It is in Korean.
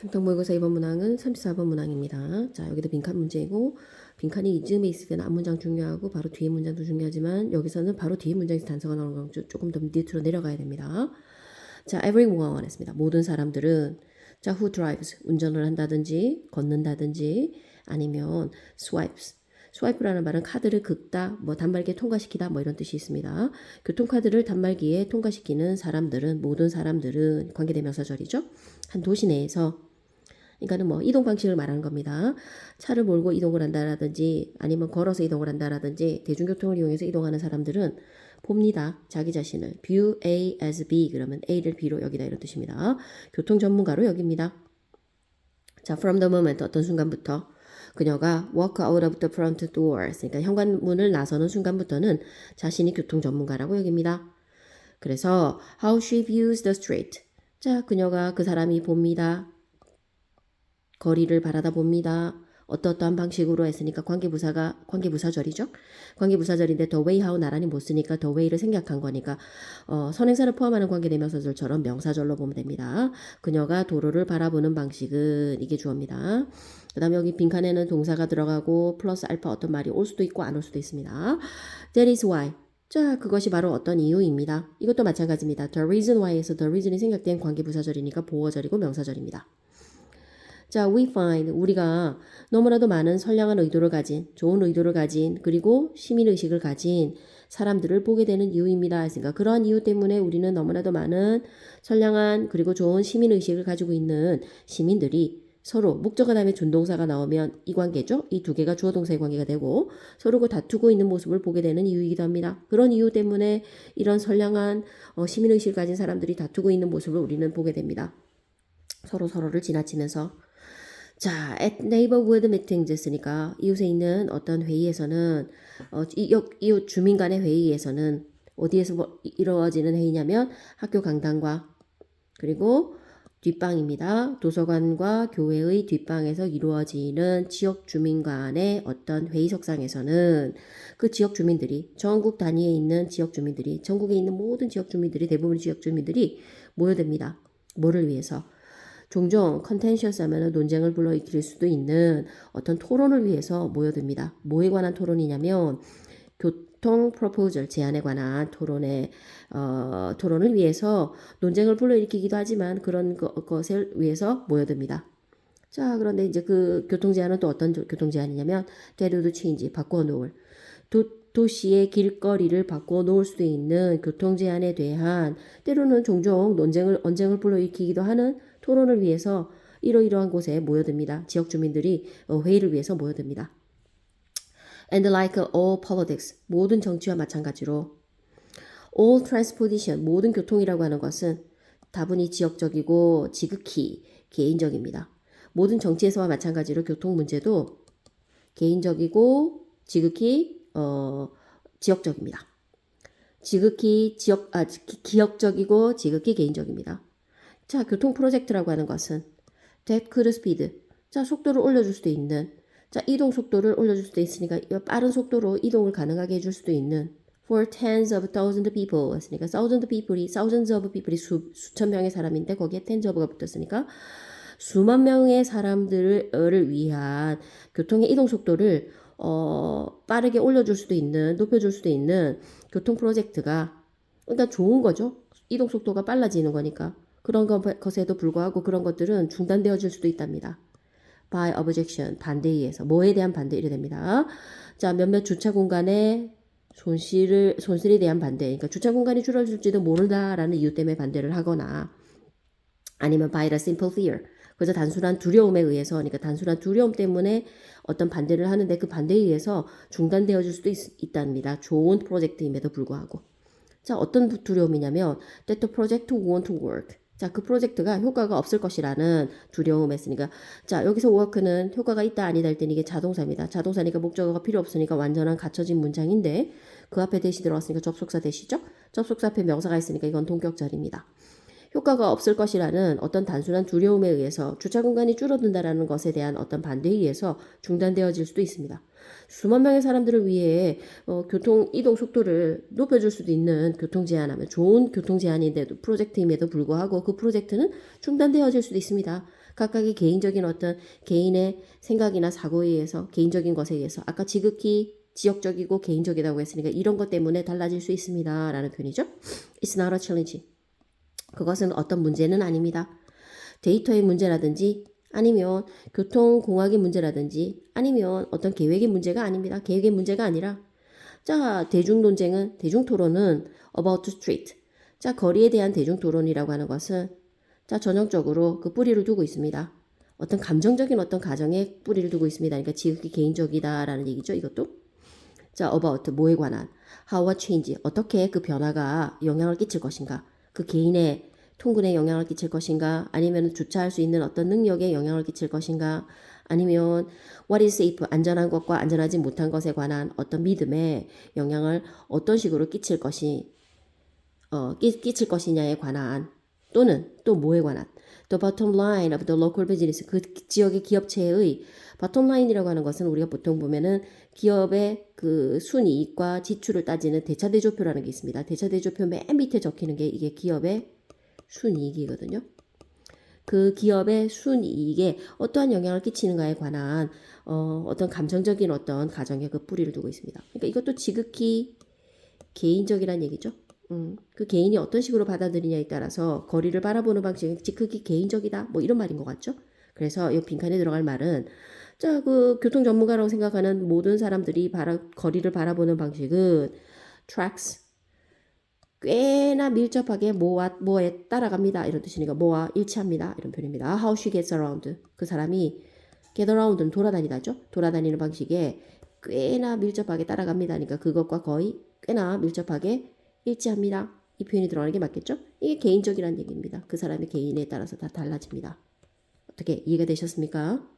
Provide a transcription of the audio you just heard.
탕탕 모의고사 2번 문항은 34번 문항입니다. 자, 여기도 빈칸 문제이고 빈칸이 이즈음에 있을 때는 앞문장 중요하고 바로 뒤에 문장도 중요하지만 여기서는 바로 뒤에 문장에서 단서가 나오는 건 조금 더 밑으로 내려가야 됩니다. 자, everyone 했습니다. 모든 사람들은 자, who drives 운전을 한다든지 걷는다든지 아니면 swipes 스와이프라는 말은 카드를 긁다, 뭐 단말기에 통과시키다 뭐 이런 뜻이 있습니다. 교통카드를 단말기에 통과시키는 사람들은 모든 사람들은 관계대명사절이죠. 한 도시 내에서 그러니까는 뭐 이동 방식을 말하는 겁니다. 차를 몰고 이동을 한다라든지 아니면 걸어서 이동을 한다라든지 대중교통을 이용해서 이동하는 사람들은 봅니다. 자기 자신을 view A as B 그러면 A를 B로 여기다 이런 뜻입니다. 교통 전문가로 여깁니다. 자, from the moment 어떤 순간부터 그녀가 walk out of the front doors 그러니까 현관문을 나서는 순간부터는 자신이 교통 전문가라고 여깁니다. 그래서 how she views the street 자, 그녀가 그 사람이 봅니다. 거리를 바라다 봅니다. 어떠한 방식으로 했으니까 관계부사절이죠. 관계부사절인데 the way how 나란히 못 쓰니까 the way를 생략한 거니까 선행사를 포함하는 관계대명사절처럼 명사절로 보면 됩니다. 그녀가 도로를 바라보는 방식은 이게 주어입니다. 그 다음에 여기 빈칸에는 동사가 들어가고 플러스 알파 어떤 말이 올 수도 있고 안 올 수도 있습니다. That is why 자, 그것이 바로 어떤 이유입니다. 이것도 마찬가지입니다. The reason why에서 the reason이 생략된 관계부사절이니까 보어절이고 명사절입니다. 자, we find 우리가 너무나도 많은 선량한 의도를 가진, 좋은 의도를 가진, 그리고 시민의식을 가진 사람들을 보게 되는 이유입니다. 했으니까 그러한 이유 때문에 우리는 너무나도 많은 선량한 그리고 좋은 시민의식을 가지고 있는 시민들이 서로 목적어 다음에 준동사가 나오면 이 관계죠. 이 두 개가 주어 동사의 관계가 되고 서로 다투고 있는 모습을 보게 되는 이유이기도 합니다. 그런 이유 때문에 이런 선량한 시민의식을 가진 사람들이 다투고 있는 모습을 우리는 보게 됩니다. 서로를 지나치면서 자, at neighborhood meetings 했으니까 이웃에 있는 어떤 회의에서는 이웃 주민 간의 회의에서는 어디에서 이루어지는 회의냐면 학교 강당과 그리고 뒷방입니다. 도서관과 교회의 뒷방에서 이루어지는 지역 주민 간의 어떤 회의석상에서는 그 지역 주민들이 전국 단위에 있는 지역 주민들이 전국에 있는 모든 지역 주민들이 대부분 지역 주민들이 모여듭니다. 뭐를 위해서? 종종 컨텐셔스 하면 논쟁을 불러일으킬 수도 있는 어떤 토론을 위해서 모여듭니다. 뭐에 관한 토론이냐면 교통 프로포절 제안에 관한 토론을 위해서 논쟁을 불러일으키기도 하지만 그런 것을 위해서 모여듭니다. 자, 그런데 이제 그 교통 제안은 또 어떤 교통 제안이냐면 대로도 체인지 바꿔 놓을 도시의 길거리를 바꿔 놓을 수도 있는 교통 제안에 대한 때로는 종종 언쟁을 불러일으키기도 하는 토론을 위해서 이러이러한 곳에 모여듭니다. 지역 주민들이 회의를 위해서 모여듭니다. And like all politics, 모든 정치와 마찬가지로 all transportation, 모든 교통이라고 하는 것은 다분히 지역적이고 지극히 개인적입니다. 모든 정치에서와 마찬가지로 교통 문제도 개인적이고 지극히 지역적입니다. 지극히 기역적이고 지극히 개인적입니다. 자, 교통 프로젝트라고 하는 것은 that could speed. 자, 속도를 올려줄 수도 있는. 자, 이동 속도를 올려줄 수도 있으니까 빠른 속도로 이동을 가능하게 해줄 수도 있는. For tens of thousands of people. 했으니까 thousands of people이 수천 명의 사람인데 거기에 tens of가 붙었으니까 수만 명의 사람들을 위한 교통의 이동 속도를 빠르게 올려줄 수도 있는, 높여줄 수도 있는 교통 프로젝트가 그러니까 좋은 거죠. 이동 속도가 빨라지는 거니까. 그런 것에도 불구하고 그런 것들은 중단되어질 수도 있답니다. By objection, 반대에 의해서. 뭐에 대한 반대 이래 됩니다. 자, 몇몇 주차 공간의 손실에 대한 반대. 그러니까 주차 공간이 줄어들지도 모른다라는 이유 때문에 반대를 하거나 아니면 by the simple fear. 그래서 단순한 두려움에 의해서, 그러니까 단순한 두려움 때문에 어떤 반대를 하는데 그 반대에 의해서 중단되어질 수도 있답니다. 좋은 프로젝트임에도 불구하고. 자, 어떤 두려움이냐면 that the project won't work. 자, 그 프로젝트가 효과가 없을 것이라는 두려움을 했으니까 자, 여기서 work는 효과가 있다 아니다 할 때는 이게 자동사입니다. 자동사니까 목적어가 필요 없으니까 완전한 갖춰진 문장인데 그 앞에 대시 들어갔으니까 접속사 대시죠? 접속사 앞에 명사가 있으니까 이건 동격절입니다. 효과가 없을 것이라는 어떤 단순한 두려움에 의해서 주차 공간이 줄어든다라는 것에 대한 어떤 반대에 의해서 중단되어질 수도 있습니다. 수만 명의 사람들을 위해 교통 이동 속도를 높여줄 수도 있는 교통 제한하면 좋은 교통 제한인데도 프로젝트임에도 불구하고 그 프로젝트는 중단되어질 수도 있습니다. 각각의 개인적인 어떤 개인의 생각이나 사고에 의해서 개인적인 것에 의해서 아까 지극히 지역적이고 개인적이라고 했으니까 이런 것 때문에 달라질 수 있습니다. 라는 표현이죠. It's not a challenge. 그것은 어떤 문제는 아닙니다. 데이터의 문제라든지 아니면 교통공학의 문제라든지 아니면 어떤 계획의 문제가 아닙니다. 계획의 문제가 아니라 자, 대중논쟁은 대중토론은 about street. 자, 거리에 대한 대중토론이라고 하는 것은 자, 전형적으로 그 뿌리를 두고 있습니다. 어떤 감정적인 어떤 가정에 뿌리를 두고 있습니다. 그러니까 지극히 개인적이다라는 얘기죠. 이것도. 자, about 뭐에 관한 how a change 어떻게 그 변화가 영향을 끼칠 것인가. 그 개인의 통근에 영향을 끼칠 것인가 아니면 주차할 수 있는 어떤 능력에 영향을 끼칠 것인가 아니면 what is safe 안전한 것과 안전하지 못한 것에 관한 어떤 믿음에 영향을 어떤 식으로 끼칠 끼칠 것이냐에 관한 또는 또 뭐에 관한 the bottom line of the local business 그 지역의 기업체의 bottom line이라고 하는 것은 우리가 보통 보면은 기업의 그 순이익과 지출을 따지는 대차대조표라는 게 있습니다. 대차대조표 맨 밑에 적히는 게 이게 기업의 순이익이거든요. 그 기업의 순이익에 어떠한 영향을 끼치는가에 관한 어떤 감정적인 어떤 가정에 그 뿌리를 두고 있습니다. 그러니까 이것도 지극히 개인적이란 얘기죠. 그 개인이 어떤 식으로 받아들이냐에 따라서 거리를 바라보는 방식이 지극히 개인적이다. 뭐 이런 말인 것 같죠. 그래서 이 빈칸에 들어갈 말은 자, 그 교통 전문가라고 생각하는 모든 사람들이 거리를 바라보는 방식은 tracks 꽤나 밀접하게 뭐에 따라갑니다. 이런 뜻이니까 뭐와 일치합니다. 이런 표현입니다. How she gets around. 그 사람이 get around는 돌아다니다죠. 돌아다니는 방식에 꽤나 밀접하게 따라갑니다. 그러니까 그것과 거의 꽤나 밀접하게 일치합니다. 이 표현이 들어가는 게 맞겠죠? 이게 개인적이라는 얘기입니다. 그 사람의 개인에 따라서 다 달라집니다. 어떻게 이해가 되셨습니까?